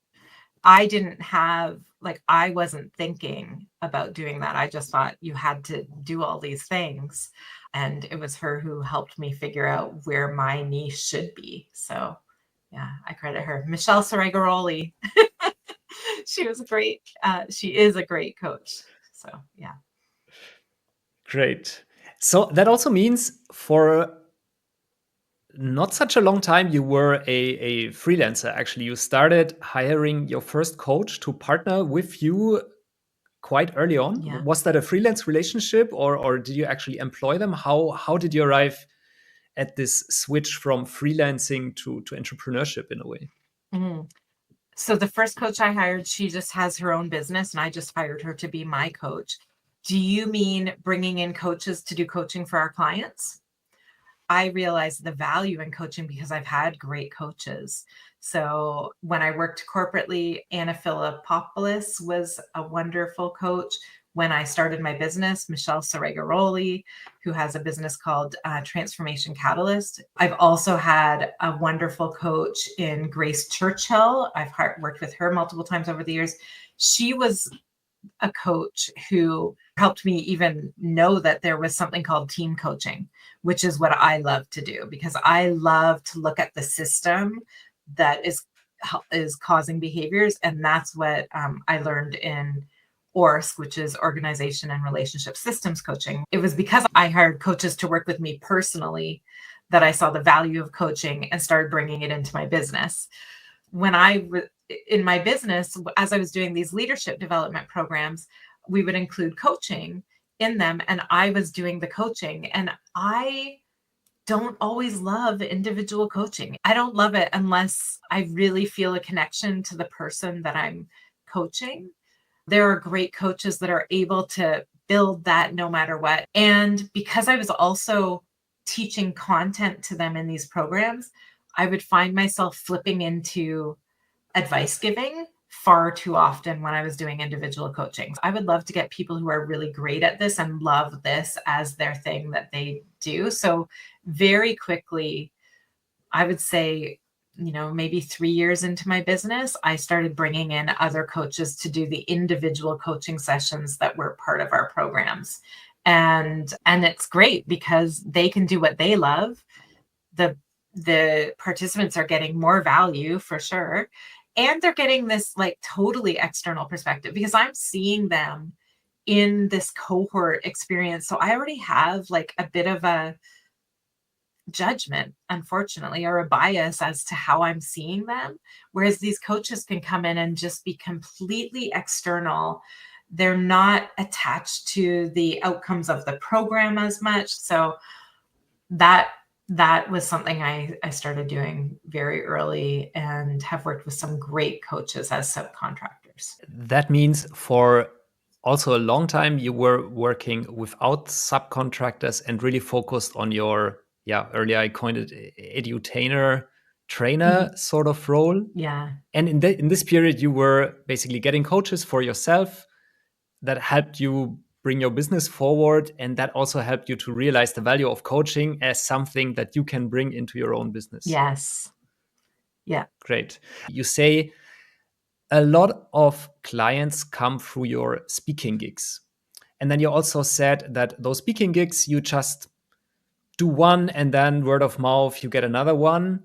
I didn't have, like, I wasn't thinking about doing that. I just thought you had to do all these things. And it was her who helped me figure out where my niche should be. So yeah, I credit her. Michelle Sorregaroli. She was she is a great coach. So yeah. Great. So that also means for not such a long time, you were a freelancer. Actually, you started hiring your first coach to partner with you quite early on. Yeah. Was that a freelance relationship, or did you actually employ them? How did you arrive at this switch from freelancing to entrepreneurship in a way? Mm. So the first coach I hired, she just has her own business, and I just hired her to be my coach. Do you mean bringing in coaches to do coaching for our clients? I realized the value in coaching because I've had great coaches. So when I worked corporately, Anna Philippopoulos was a wonderful coach. When I started my business, Michelle Sorregaroli, who has a business called Transformation Catalyst. I've also had a wonderful coach in Grace Churchill. I've worked with her multiple times over the years. She was a coach who helped me even know that there was something called team coaching, which is what I love to do because I love to look at the system that is causing behaviors. And that's what I learned in A.W.E.S.O.M.E, which is Organization and Relationship Systems Coaching. It was because I hired coaches to work with me personally that I saw the value of coaching and started bringing it into my business. When in my business, as I was doing these leadership development programs, we would include coaching in them, and I was doing the coaching. And I don't always love individual coaching. I don't love it unless I really feel a connection to the person that I'm coaching. There are great coaches that are able to build that no matter what. And because I was also teaching content to them in these programs, I would find myself flipping into advice giving far too often when I was doing individual coaching. I would love to get people who are really great at this and love this as their thing that they do. So very quickly, I would say, maybe 3 years into my business, I started bringing in other coaches to do the individual coaching sessions that were part of our programs. And it's great because they can do what they love. The participants are getting more value for sure. And they're getting this like totally external perspective because I'm seeing them in this cohort experience. So I already have like a bit of a judgment, unfortunately, or a bias as to how I'm seeing them. Whereas these coaches can come in and just be completely external. They're not attached to the outcomes of the program as much. So that was something I started doing very early and have worked with some great coaches as subcontractors. That means for also a long time, you were working without subcontractors and really focused on your, earlier I coined it edutainer, trainer sort of role. Yeah. And in this period, you were basically getting coaches for yourself that helped you bring your business forward, and that also helped you to realize the value of coaching as something that you can bring into your own business. Yes. Yeah. Great. You say a lot of clients come through your speaking gigs. And then you also said that those speaking gigs, you just do one and then word of mouth, you get another one.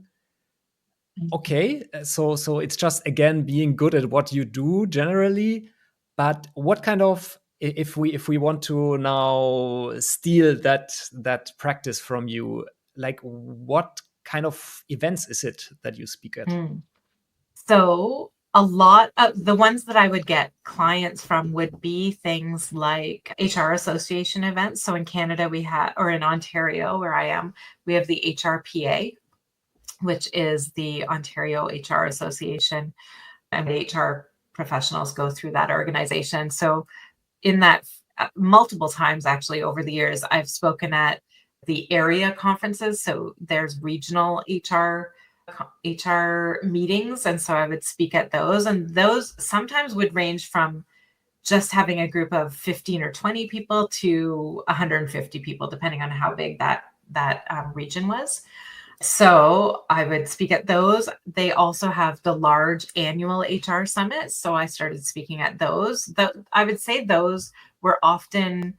Okay, so it's just, again, being good at what you do generally. But what kind of, if we want to now steal that practice from you, like what kind of events is it that you speak at? So a lot of the ones that I would get clients from would be things like HR association events. So in Canada, or in Ontario, where I am, we have the HRPA, which is the Ontario HR Association, and HR professionals go through that organization. So in that, multiple times actually over the years, I've spoken at the area conferences. So there's regional HR meetings. And so I would speak at those. And those sometimes would range from just having a group of 15 or 20 people to 150 people, depending on how big that region was. So I would speak at those. They also have the large annual HR summits. So I started speaking at those. I would say those were often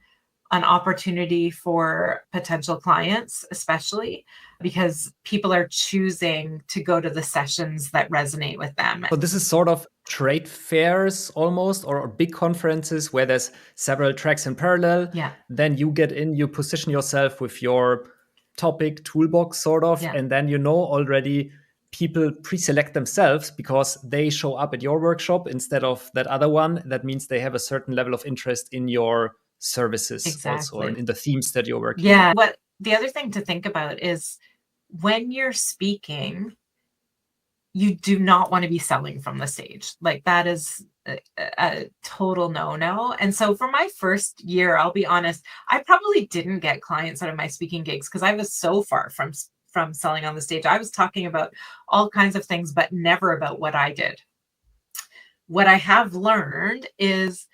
an opportunity for potential clients, especially because people are choosing to go to the sessions that resonate with them. So this is sort of trade fairs almost, or big conferences where there's several tracks in parallel. Yeah. Then you get in, you position yourself with your topic toolbox sort of, Yeah. and then you know already people pre-select themselves because they show up at your workshop instead of that other one. That means they have a certain level of interest in your services also, or Exactly. in the themes that you're working Yeah. on. What the other thing to think about is when you're speaking, you do not want to be selling from the stage. Like that is a total no-no. And so for my first year, I'll be honest, I probably didn't get clients out of my speaking gigs because I was so far from selling on the stage. I was talking about all kinds of things, but never about what I did. What I have learned is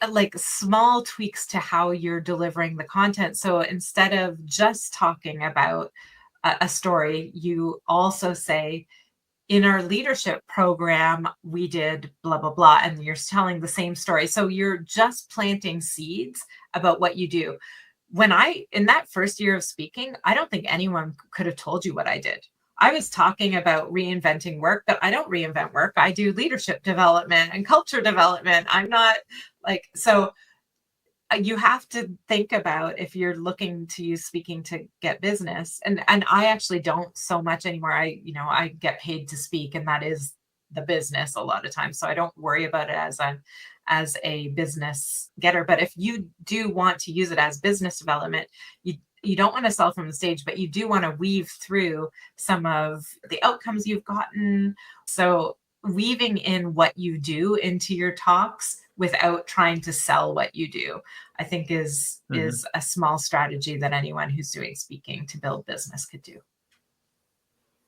like small tweaks to how you're delivering the content. So instead of just talking about a story, you also say, in our leadership program, we did blah, blah, blah. And you're telling the same story. So you're just planting seeds about what you do. In that first year of speaking, I don't think anyone could have told you what I did. I was talking about reinventing work, but I don't reinvent work. I do leadership development and culture development. I'm not so you have to think about if you're looking to use speaking to get business. And I actually don't so much anymore. I get paid to speak, and that is the business a lot of times. So I don't worry about it as a business getter. But if you do want to use it as business development, you don't want to sell from the stage, but you do want to weave through some of the outcomes you've gotten. So weaving in what you do into your talks without trying to sell what you do, I think is a small strategy that anyone who's doing speaking to build business could do.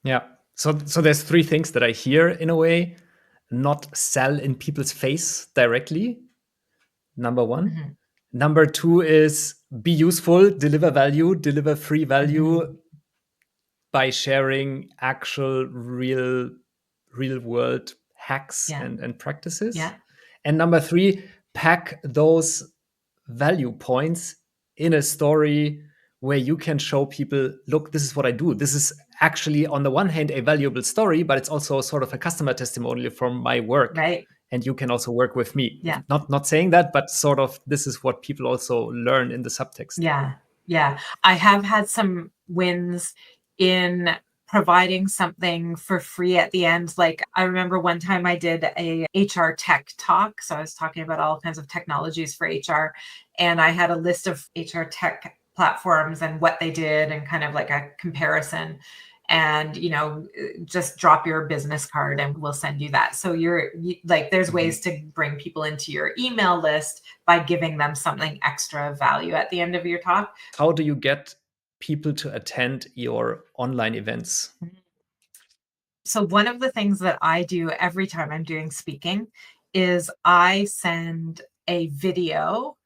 Yeah. So there's three things that I hear in a way. Not sell in people's face directly. Number one. Mm-hmm. Number two is be useful, deliver value, deliver free value Mm-hmm. by sharing actual real world hacks Yeah. and practices. Yeah. And number three, pack those value points in a story where you can show people, look, this is what I do. This is actually, on the one hand, a valuable story, but it's also sort of a customer testimonial from my work. Right. And you can also work with me. Yeah. Not saying that, but sort of this is what people also learn in the subtext. Yeah. Yeah. I have had some wins in providing something for free at the end. Like I remember one time I did a HR tech talk. So I was talking about all kinds of technologies for HR, and I had a list of HR tech platforms and what they did and kind of like a comparison. And just drop your business card and we'll send you that. So there's ways to bring people into your email list by giving them something extra value at the end of your talk. How do you get people to attend your online events? So one of the things that I do every time I'm doing speaking is I send a video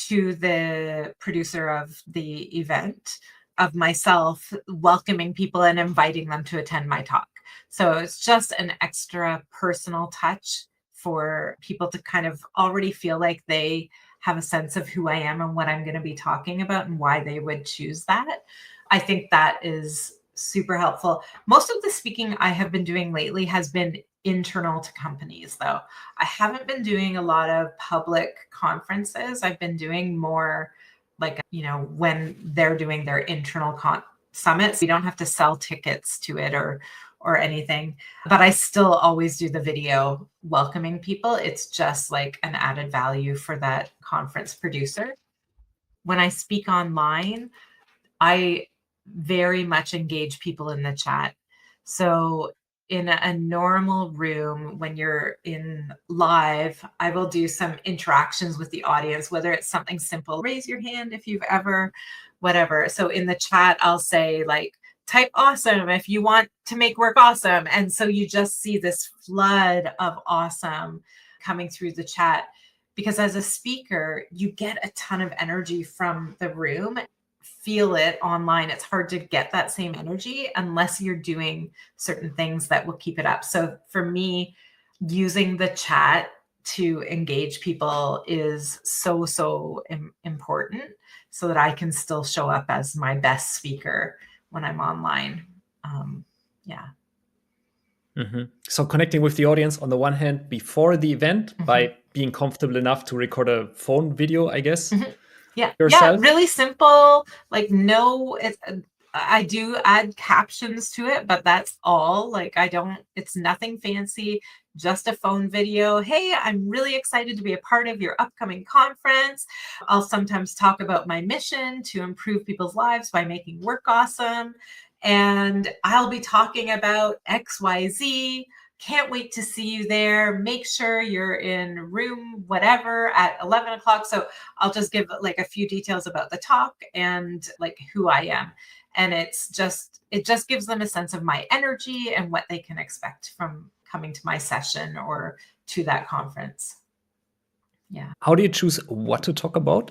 to the producer of the event of myself welcoming people and inviting them to attend my talk. So it's just an extra personal touch for people to kind of already feel like they have a sense of who I am and what I'm going to be talking about and why they would choose that. I think that is super helpful. Most of the speaking I have been doing lately has been internal to companies, though. I haven't been doing a lot of public conferences. I've been doing more like, when they're doing their internal summits. You don't have to sell tickets to it or anything, but I still always do the video welcoming people. It's just like an added value for that conference producer. When I speak online, I very much engage people in the chat. So in a normal room, when you're in live, I will do some interactions with the audience, whether it's something simple, raise your hand if you've ever, whatever. So in the chat, I'll say like, type awesome if you want to make work awesome. And so you just see this flood of awesome coming through the chat, because as a speaker, you get a ton of energy from the room. feel it online. It's hard to get that same energy unless you're doing certain things that will keep it up. So for me, using the chat to engage people is so important, so that I can still show up as my best speaker when I'm online. Yeah. So connecting with the audience on the one hand before the event by being comfortable enough to record a phone video, I guess. Yeah. Yourself. Yeah. Really simple. Like, no, I do add captions to it, but that's all. Like, it's nothing fancy, just a phone video. Hey, I'm really excited to be a part of your upcoming conference. I'll sometimes talk about my mission to improve people's lives by making work awesome. And I'll be talking about XYZ. Can't wait to see you there. Make sure you're in room whatever at 11 o'clock. So I'll just give like a few details about the talk and like who I am. And it just gives them a sense of my energy and what they can expect from coming to my session or to that conference. Yeah. How do you choose what to talk about?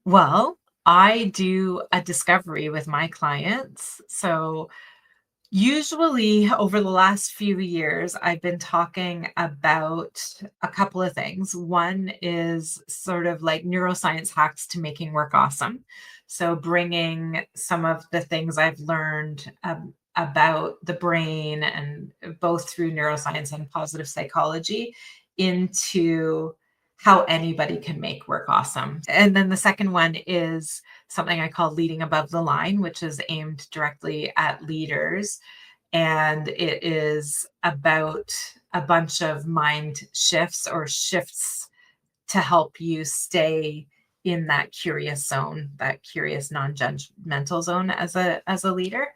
Well, I do a discovery with my clients. So usually over the last few years, I've been talking about a couple of things. One is sort of like neuroscience hacks to making work awesome. So bringing some of the things I've learned about the brain, and both through neuroscience and positive psychology, into how anybody can make work awesome. And then the second one is something I call leading above the line, which is aimed directly at leaders. And it is about a bunch of mind shifts or shifts to help you stay in that curious zone, that curious non-judgmental zone as a leader.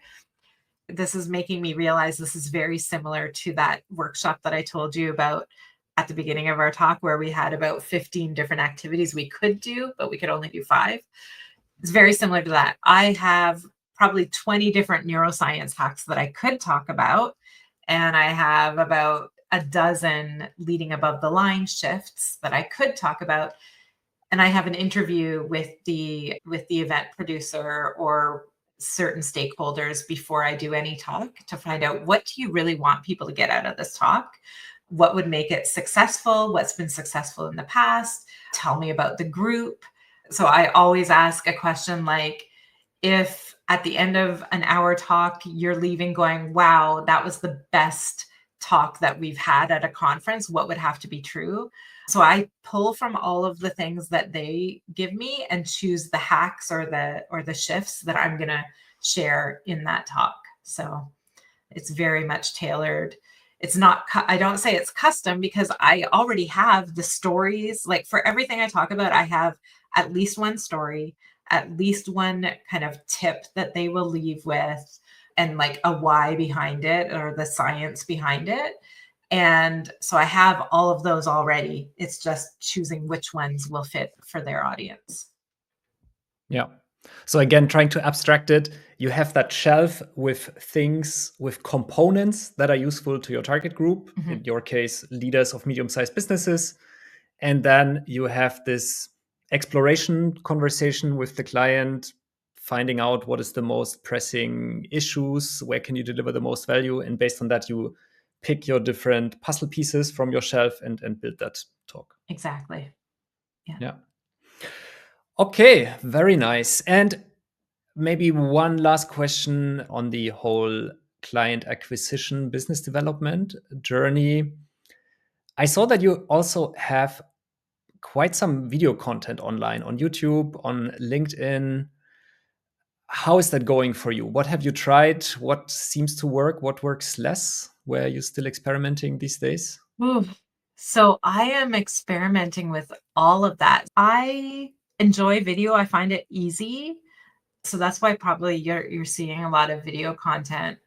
This is making me realize this is very similar to that workshop that I told you about at the beginning of our talk, where we had about 15 different activities we could do, but we could only do 5. It's very similar to that. I have probably 20 different neuroscience hacks that I could talk about. And I have about a dozen leading above the line shifts that I could talk about. And I have an interview with the event producer or certain stakeholders before I do any talk to find out, what do you really want people to get out of this talk? What would make it successful? What's been successful in the past? Tell me about the group. So I always ask a question like, if at the end of an hour talk, you're leaving going, wow, that was the best talk that we've had at a conference, what would have to be true? So I pull from all of the things that they give me and choose the hacks or the shifts that I'm going to share in that talk. So it's very much tailored. It's not, I don't say it's custom, because I already have the stories. Like, for everything I talk about, I have at least one story, at least one kind of tip that they will leave with, and like a why behind it or the science behind it. And so I have all of those already. It's just choosing which ones will fit for their audience. Yeah. So again, trying to abstract it, you have that shelf with things, with components that are useful to your target group, in your case, leaders of medium-sized businesses. And then you have this exploration conversation with the client, finding out what is the most pressing issues, where can you deliver the most value. And based on that, you pick your different puzzle pieces from your shelf and build that talk. Exactly. Yeah. Okay, very nice. And maybe one last question on the whole client acquisition, business development journey. I saw that you also have quite some video content online on YouTube, on LinkedIn. How is that going for you? What have you tried? What seems to work? What works less? Where are you still experimenting these days? Ooh. So I am experimenting with all of that. I enjoy video. I find it easy. So that's why probably you're seeing a lot of video content.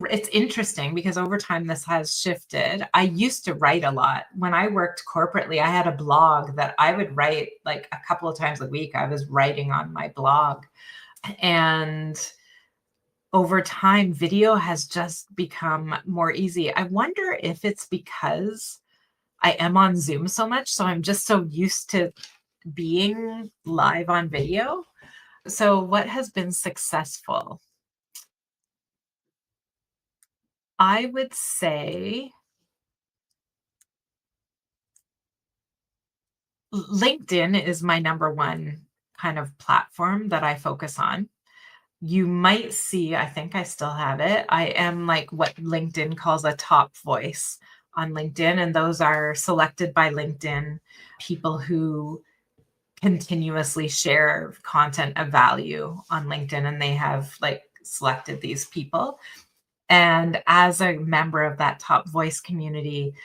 It's interesting because over time this has shifted. I used to write a lot. When I worked corporately, I had a blog that I would write like a couple of times a week. I was writing on my blog. And over time, video has just become more easy. I wonder if it's because I am on Zoom so much. So I'm just so used to being live on video. So what has been successful? I would say LinkedIn is my number one kind of platform that I focus on. You might see, I think I still have it. I am like what LinkedIn calls a top voice on LinkedIn. And those are selected by LinkedIn, people who continuously share content of value on LinkedIn. And they have like selected these people. And as a member of that top voice community,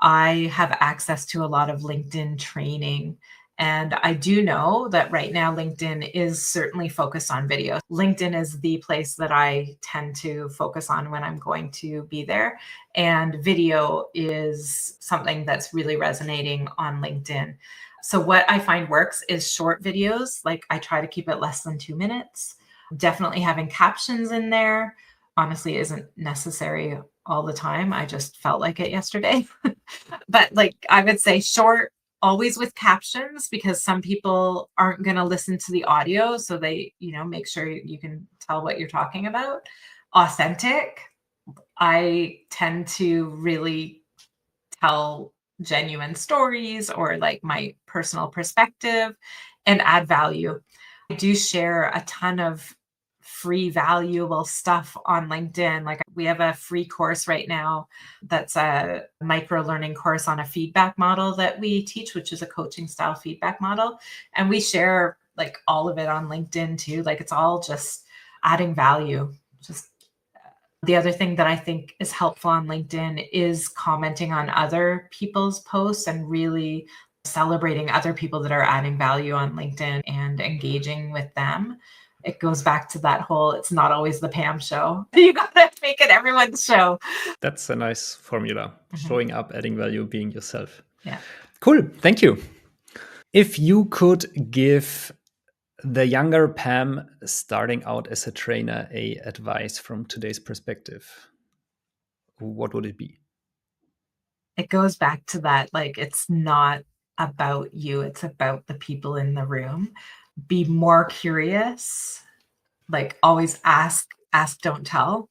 I have access to a lot of LinkedIn training. And I do know that right now, LinkedIn is certainly focused on video. LinkedIn is the place that I tend to focus on when I'm going to be there. And video is something that's really resonating on LinkedIn. So what I find works is short videos. Like I try to keep it less than 2 minutes. Definitely having captions in there. Honestly, isn't necessary all the time. I just felt like it yesterday. But like I would say short, always with captions, because some people aren't going to listen to the audio. So they, make sure you can tell what you're talking about. Authentic. I tend to really tell genuine stories or like my personal perspective and add value. I do share a ton of free valuable stuff on LinkedIn. Like we have a free course right now that's a micro learning course on a feedback model that we teach, which is a coaching style feedback model. And we share like all of it on LinkedIn too. Like it's all just adding value. Just the other thing that I think is helpful on LinkedIn is commenting on other people's posts and really celebrating other people that are adding value on LinkedIn and engaging with them. It goes back to that whole, it's not always the Pam show. You got to make it everyone's show. That's a nice formula. Showing up, adding value, being yourself. Yeah. Cool. Thank you. If you could give the younger Pam starting out as a trainer a advice from today's perspective, what would it be? It goes back to that, like, it's not about you. It's about the people in the room. Be more curious, like always ask, don't tell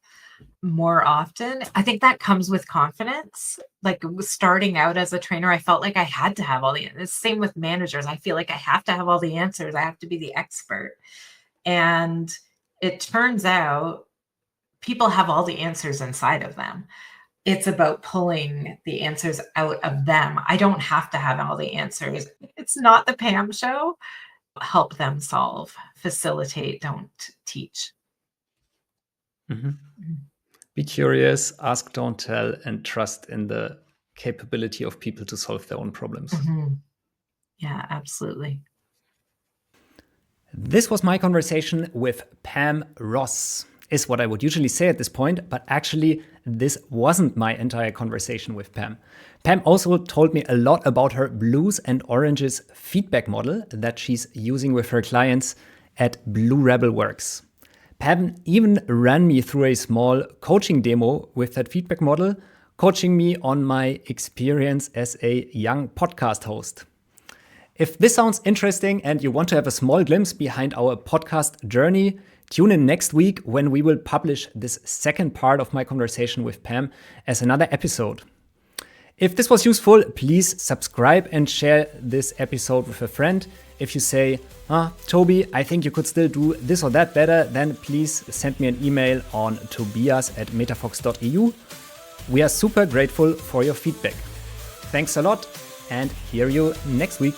more often. I think that comes with confidence. Like starting out as a trainer, I felt like I had to have all the answers. Same with managers. I feel like I have to have all the answers. I have to be the expert. And it turns out people have all the answers inside of them. It's about pulling the answers out of them. I don't have to have all the answers. It's not the Pam show. Help them solve, facilitate, don't teach. Be curious, ask, don't tell, and trust in the capability of people to solve their own problems. Yeah, absolutely. This was my conversation with Pam Ross, is what I would usually say at this point, but actually this wasn't my entire conversation with Pam. Pam also told me a lot about her blues and oranges feedback model that she's using with her clients at A.W.E.S.O.M.E. Pam even ran me through a small coaching demo with that feedback model, coaching me on my experience as a young podcast host. If this sounds interesting and you want to have a small glimpse behind our podcast journey, tune in next week when we will publish this second part of my conversation with Pam as another episode. If this was useful, please subscribe and share this episode with a friend. If you say, Tobi, I think you could still do this or that better, then please send me an email on tobias@metafox.eu. We are super grateful for your feedback. Thanks a lot and hear you next week.